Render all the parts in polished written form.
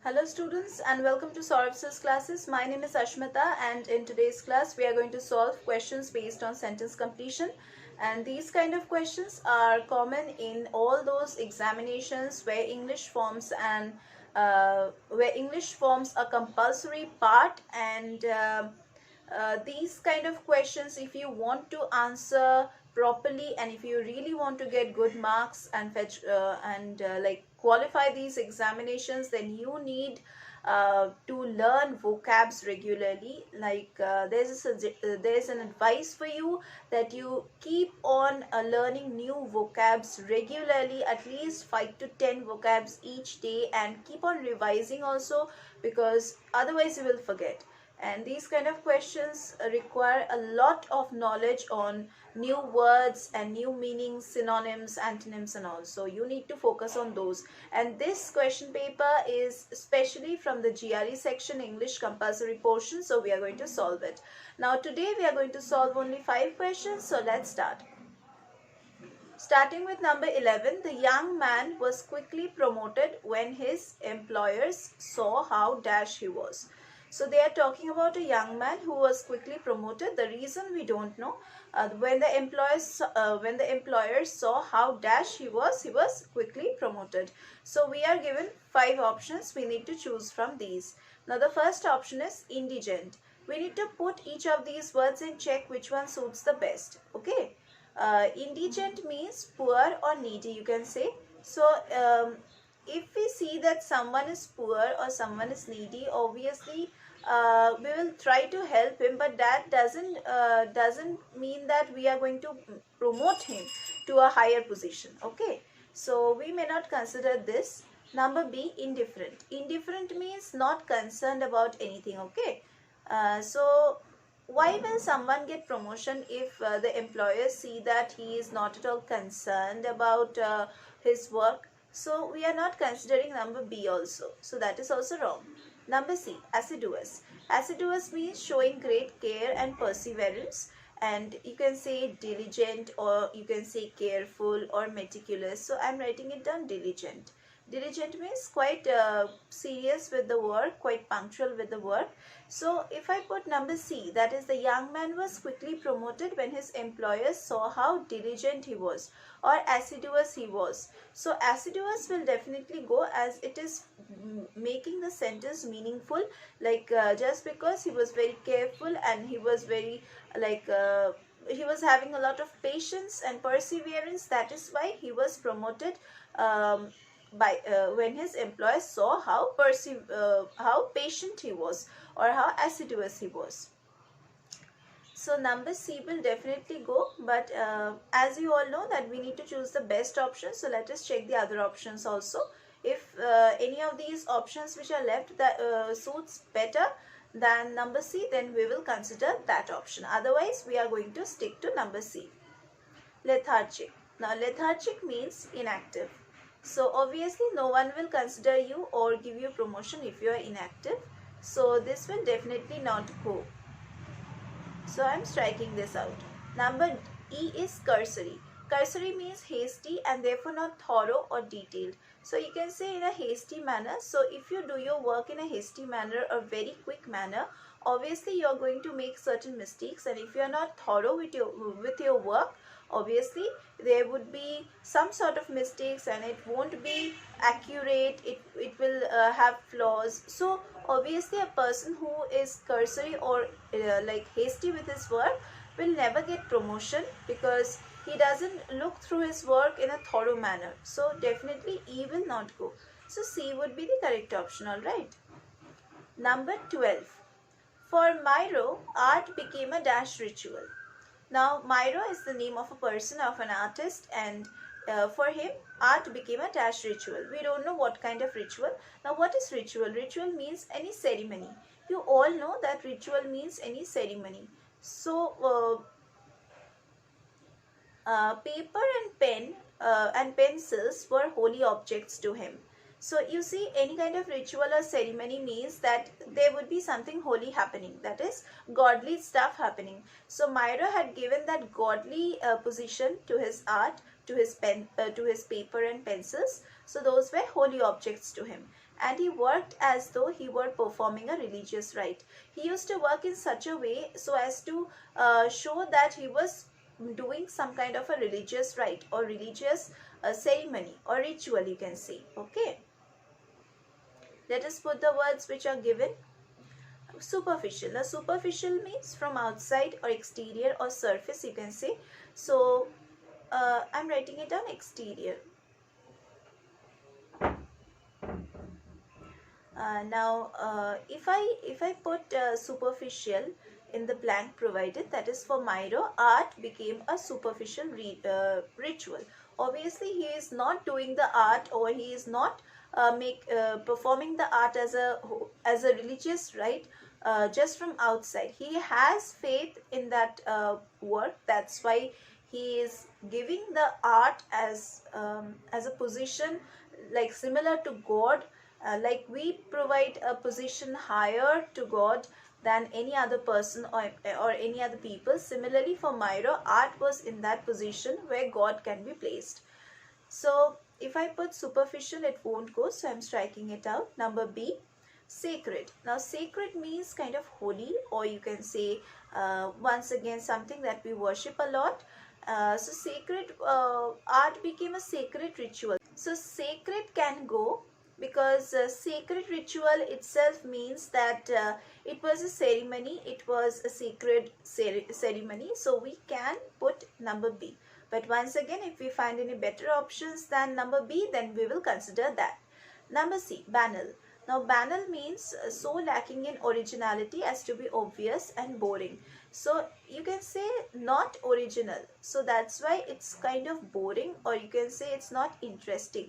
Hello students and welcome to Saurabh's classes. My name is Ashmita and in today's class we are going to solve questions based on sentence completion, and these kind of questions are common in all those examinations where English forms a compulsory part, and these kind of questions, if you want to answer properly and if you really want to get good marks and fetch like qualify these examinations, then you need to learn vocabs regularly. There's an advice for you that you keep on learning new vocabs regularly, at least 5 to 10 vocabs each day, and keep on revising also, because otherwise you will forget. And these kind of questions require a lot of knowledge on new words and new meanings, synonyms, antonyms and all. So you need to focus on those. And this question paper is especially from the GRE section, English compulsory portion. So we are going to solve it. Now today we are going to solve only 5 questions. So let's start. Starting with number 11, the young man was quickly promoted when his employers saw how dash he was. So they are talking about a young man who was quickly promoted. The reason we don't know. When the employers saw how dash he was quickly promoted. So we are given 5 options. We need to choose from these. Now the first option is indigent. We need to put each of these words and check which one suits the best. Okay. Indigent means poor or needy, you can say. So if we see that someone is poor or someone is needy, obviously we will try to help him, but that doesn't mean that we are going to promote him to a higher position. Okay, so we may not consider this. Number B, indifferent. Indifferent means not concerned about anything. Okay, so why will someone get promotion if the employers see that he is not at all concerned about his work? So we are not considering number B also. So that is also wrong. Number C, assiduous. Assiduous means showing great care and perseverance, and you can say diligent, or you can say careful or meticulous. So I am writing it down, diligent. Diligent means quite serious with the work, quite punctual with the work. So if I put number C, that is the young man was quickly promoted when his employers saw how diligent he was or assiduous he was. So assiduous will definitely go, as it is making the sentence meaningful. Like just because he was very careful and he was very he was having a lot of patience and perseverance, that is why he was promoted when his employers saw how patient he was or how assiduous he was. So number C will definitely go, but as you all know that we need to choose the best option. So let us check the other options also. If any of these options which are left that suits better than number C, then we will consider that option. Otherwise we are going to stick to number C. Lethargic. Now lethargic means inactive. So obviously no one will consider you or give you promotion if you are inactive. So this will definitely not go. So I am striking this out. Number E is cursory. Cursory means hasty and therefore not thorough or detailed. So you can say in a hasty manner. So if you do your work in a hasty manner or very quick manner, obviously you are going to make certain mistakes, and if you are not thorough with your work, obviously there would be some sort of mistakes and it won't be accurate. It will have flaws. So obviously a person who is cursory or like hasty with his work will never get promotion, because he doesn't look through his work in a thorough manner. So definitely E will not go. So C would be the correct option. All right. Number 12. For Myro, art became a dash ritual. Now Myro is the name of a person, of an artist, and for him art became a dash ritual. We don't know what kind of ritual. Now what is ritual? Ritual means any ceremony. You all know that ritual means any ceremony. So paper and pen and pencils were holy objects to him. So you see, any kind of ritual or ceremony means that there would be something holy happening, that is godly stuff happening. So Myro had given that godly position to his art, to his paper and pencils. So those were holy objects to him. and he worked as though he were performing a religious rite. He used to work in such a way so as to show that he was doing some kind of a religious rite or religious ceremony or ritual, you can say. Okay, let us put the words which are given. Superficial. Now superficial means from outside or exterior or surface, you can say. So I'm writing it down, exterior. If I put superficial in the blank provided, that is for Myro, art became a superficial ritual. Obviously, he is not doing the art, or he is not performing the art as a religious rite just from outside. He has faith in that work. That's why he is giving the art as a position like similar to God. Like we provide a position higher to God than any other person or any other people. Similarly, for Myro, art was in that position where God can be placed. So if I put superficial, it won't go, so I'm striking it out. Number B, sacred. Now sacred means kind of holy, or you can say once again something that we worship a lot. So sacred art became a sacred ritual. So sacred can go, because sacred ritual itself means that it was a ceremony, it was a sacred ceremony. So we can put number B. But once again, if we find any better options than number B, then we will consider that. Number C, banal. Now banal means so lacking in originality as to be obvious and boring. So you can say not original. So that's why it's kind of boring, or you can say it's not interesting.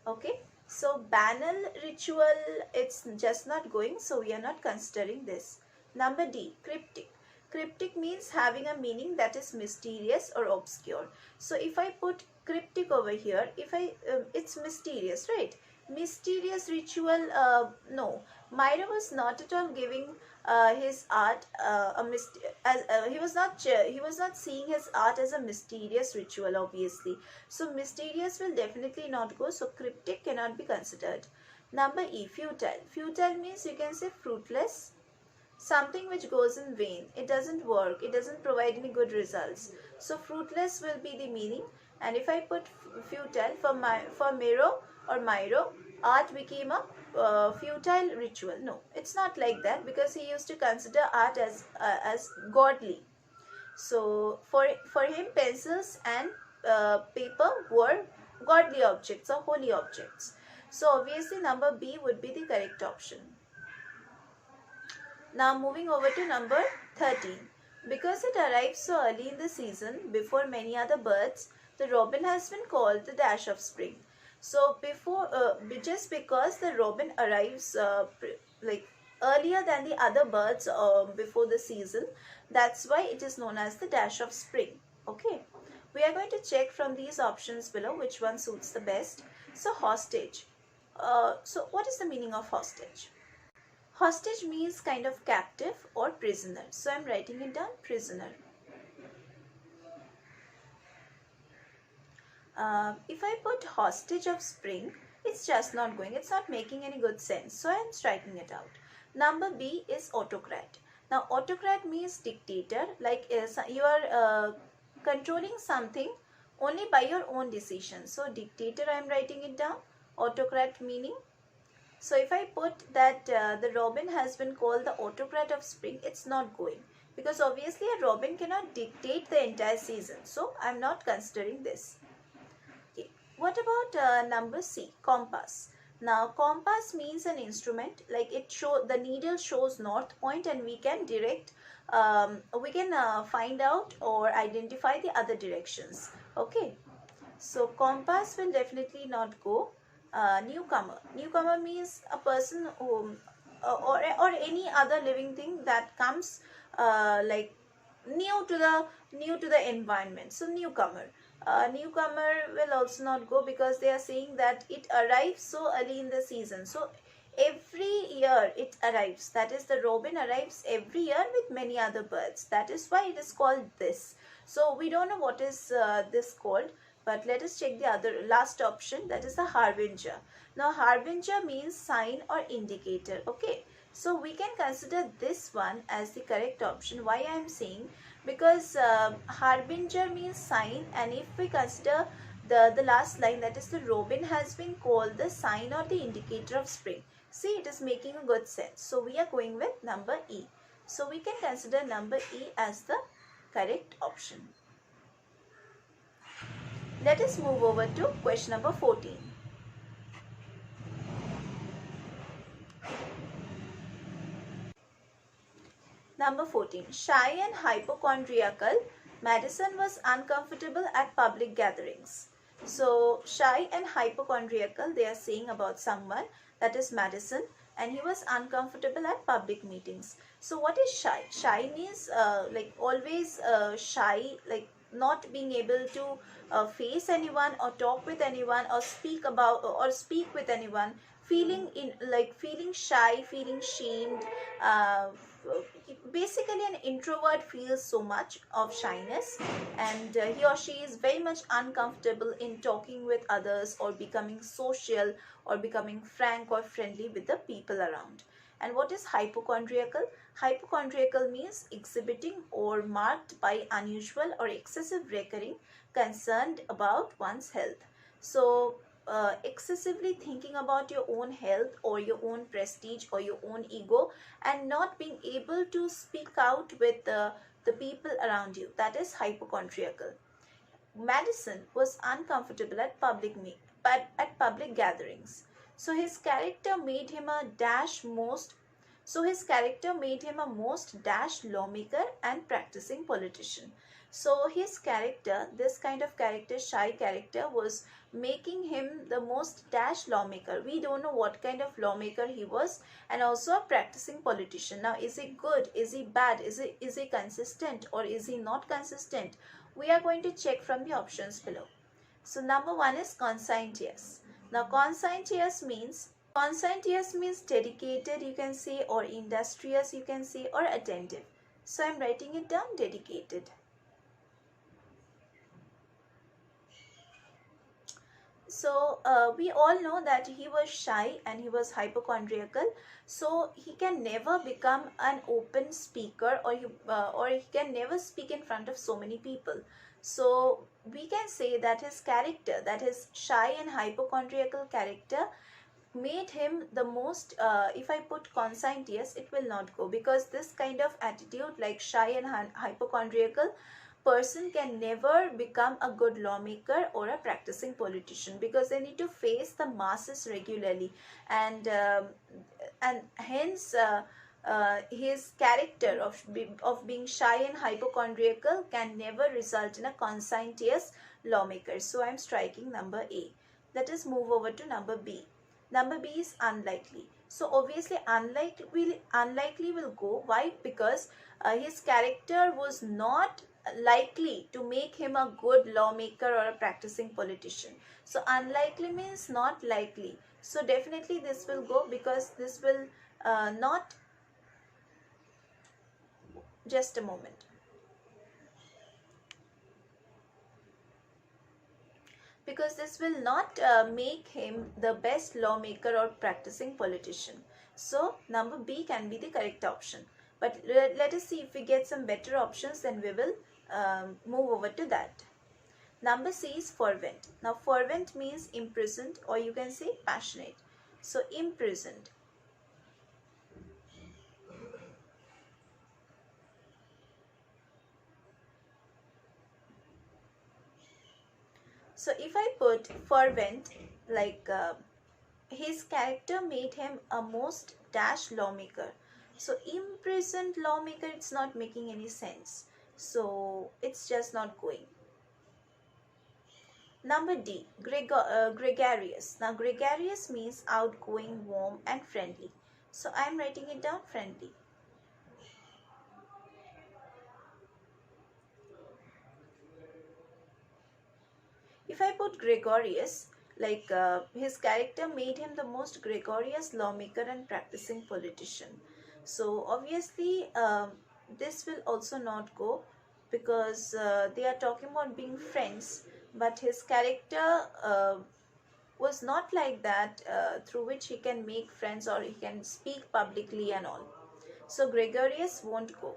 Okay, so banal ritual, it's just not going, so we are not considering this. Number D, cryptic. Cryptic means having a meaning that is mysterious or obscure. So if I put cryptic over here, it's mysterious, right? Mysterious ritual, no. Myra was not at all giving his art he was not seeing his art as a mysterious ritual, obviously. So mysterious will definitely not go, so cryptic cannot be considered. Number E, futile. Futile means you can say fruitless, something which goes in vain. It doesn't work, it doesn't provide any good results. So fruitless will be the meaning. And if I put futile for Miro or Myro, art became a futile ritual. No, it's not like that, because he used to consider art as godly. So for him, pencils and paper were godly objects or holy objects. So obviously number B would be the correct option. Now moving over to number 13. Because it arrives so early in the season, before many other birds, the robin has been called the dash of spring. So just because the robin arrives like earlier than the other birds before the season, that's why it is known as the dash of spring. Okay, we are going to check from these options below which one suits the best. So hostage. So what is the meaning of hostage? Hostage means kind of captive or prisoner. So I'm writing it down, prisoner. If I put hostage of spring, it's just not going. It's not making any good sense. So I'm striking it out. Number B is autocrat. Now autocrat means dictator. Like you are controlling something only by your own decision. So dictator, I'm writing it down. Autocrat meaning. So if I put that the robin has been called the autocrat of spring, it's not going, because obviously a robin cannot dictate the entire season. So I'm not considering this. Okay. What about number C, compass? Now compass means an instrument, like the needle shows north point, and we can find out or identify the other directions. Okay, so compass will definitely not go. Newcomer. Newcomer means a person who, or any other living thing that comes like new to the environment. So newcomer. Newcomer will also not go, because they are saying that it arrives so early in the season. So every year it arrives. That is, the robin arrives every year with many other birds. That is why it is called this. So we don't know what is this called. But let us check the other last option, that is the harbinger. Now harbinger means sign or indicator. Okay, so we can consider this one as the correct option. Why I am saying, because harbinger means sign, and if we consider the last line, that is the robin has been called the sign or the indicator of spring. See, it is making a good sense. So we are going with number E. So we can consider number E as the correct option. Let us move over to question number 14. Number 14. Shy and hypochondriacal, Madison was uncomfortable at public gatherings. So, shy and hypochondriacal, they are saying about someone, that is Madison, and he was uncomfortable at public meetings. So, what is shy? Shy means like always shy, like not being able to face anyone or talk with anyone or speak about or speak with anyone, feeling shy, feeling shamed. uh, Basically an introvert feels so much of shyness, and he or she is very much uncomfortable in talking with others or becoming social or becoming frank or friendly with the people around. And what is hypochondriacal? Hypochondriacal means exhibiting or marked by unusual or excessive recurring concern about one's health. So excessively thinking about your own health or your own prestige or your own ego, and not being able to speak out with the people around you, that is hypochondriacal. Madison was uncomfortable at public gatherings. So his character made him a most dash lawmaker and practicing politician. So his character, this kind of character, shy character, was making him the most dash lawmaker. We don't know what kind of lawmaker he was, and also a practicing politician. Now, is he good? Is he bad? Is he consistent, or is he not consistent? We are going to check from the options below. So number one is conscientious. Now conscientious means dedicated, you can say, or industrious, you can say, or attentive. So I'm writing it down, dedicated. So we all know that he was shy and he was hypochondriacal. So he can never become an open speaker, or he can never speak in front of so many people. So we can say that his character, that his shy and hypochondriacal character, made him the most, if I put conscientious, it will not go, because this kind of attitude, like shy and hypochondriacal person, can never become a good lawmaker or a practicing politician, because they need to face the masses regularly, and hence his character of being shy and hypochondriacal can never result in a conscientious lawmaker. So I'm striking number A. Let us move over to number B. Number B is unlikely. So obviously unlikely will go. Why? Because his character was not likely to make him a good lawmaker or a practicing politician. So unlikely means not likely. So definitely this will go, because this will not, just a moment. Because this will not make him the best lawmaker or practicing politician. So number B can be the correct option. But let us see if we get some better options, then we will move over to that. Number C is fervent. Now fervent means imprisoned, or you can say passionate. So imprisoned. So if I put fervent, like his character made him a most dash lawmaker. So imprisoned lawmaker, it's not making any sense. So it's just not going. Number D, gregarious. Now gregarious means outgoing, warm and friendly. So I am writing it down, friendly. If I put gregarious, like his character made him the most gregarious lawmaker and practicing politician. So obviously this will also not go, because they are talking about being friends, but his character was not like that, through which he can make friends or he can speak publicly and all. So gregarious won't go.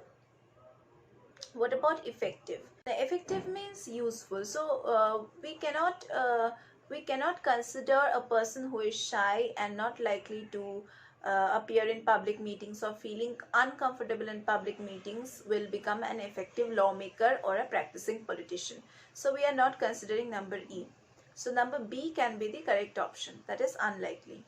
What about effective? The effective means useful. So we cannot consider a person who is shy and not likely to appear in public meetings or feeling uncomfortable in public meetings will become an effective lawmaker or a practicing politician. So we are not considering number E. So number B can be the correct option, that is unlikely.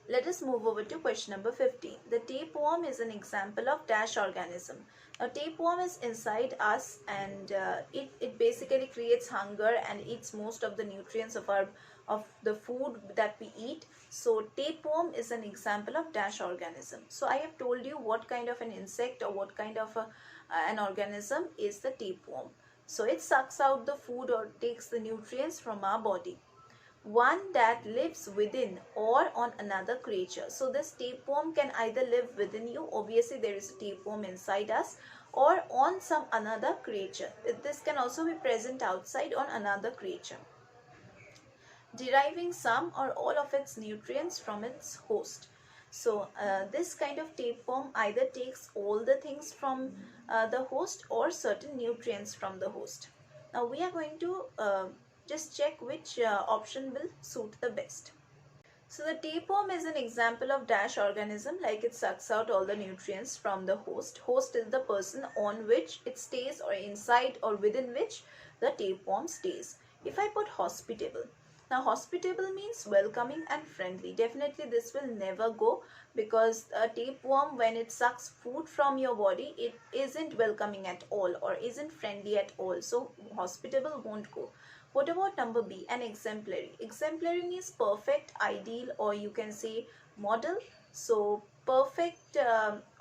Let us move over to question number 15. The tapeworm is an example of dash organism. Now tapeworm is inside us, and it basically creates hunger and eats most of the nutrients of the food that we eat. So tapeworm is an example of dash organism. So I have told you what kind of an insect or what kind of an organism is the tapeworm. So it sucks out the food or takes the nutrients from our body. One that lives within or on another creature. So this tapeworm can either live within you, obviously there is a tapeworm inside us, or on some another creature. This can also be present outside on another creature, deriving some or all of its nutrients from its host. So this kind of tapeworm either takes all the things from the host or certain nutrients from the host. Now we are going to just check which option will suit the best. So the tapeworm is an example of dash organism, like it sucks out all the nutrients from the host. Host is the person on which it stays or inside or within which the tapeworm stays. If I put hospitable, now hospitable means welcoming and friendly. Definitely this will never go, because a tapeworm, when it sucks food from your body, it isn't welcoming at all or isn't friendly at all. So hospitable won't go. What about number B, an exemplary? Exemplary means perfect, ideal, or you can say model. So perfect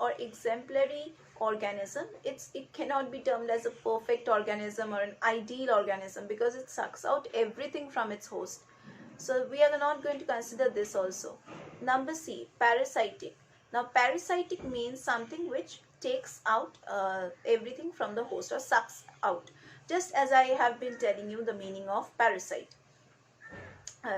or exemplary organism, it cannot be termed as a perfect organism or an ideal organism, because it sucks out everything from its host. So we are not going to consider this also. Number C, parasitic. Now parasitic means something which takes out everything from the host or sucks out. Just as I have been telling you the meaning of parasite.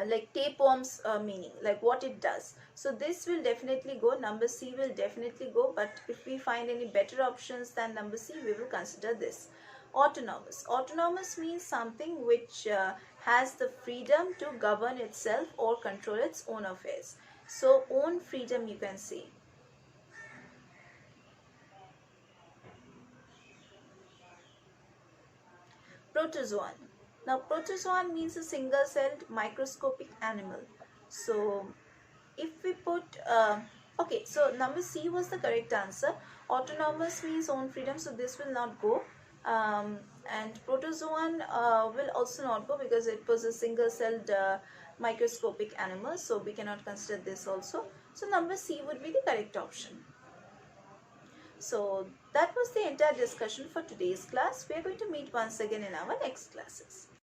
Like tapeworm's meaning, like what it does. So this will definitely go, number C will definitely go, but if we find any better options than number C, we will consider this. Autonomous. Autonomous means something which has the freedom to govern itself or control its own affairs. So own freedom, you can say. Protozoan. Now protozoan means a single-celled microscopic animal. So if we put okay, so number C was the correct answer. Autonomous means own freedom, so this will not go. And protozoan will also not go, because it was a single-celled microscopic animal, so we cannot consider this also. So number C would be the correct option. So that was the entire discussion for today's class. We are going to meet once again in our next classes.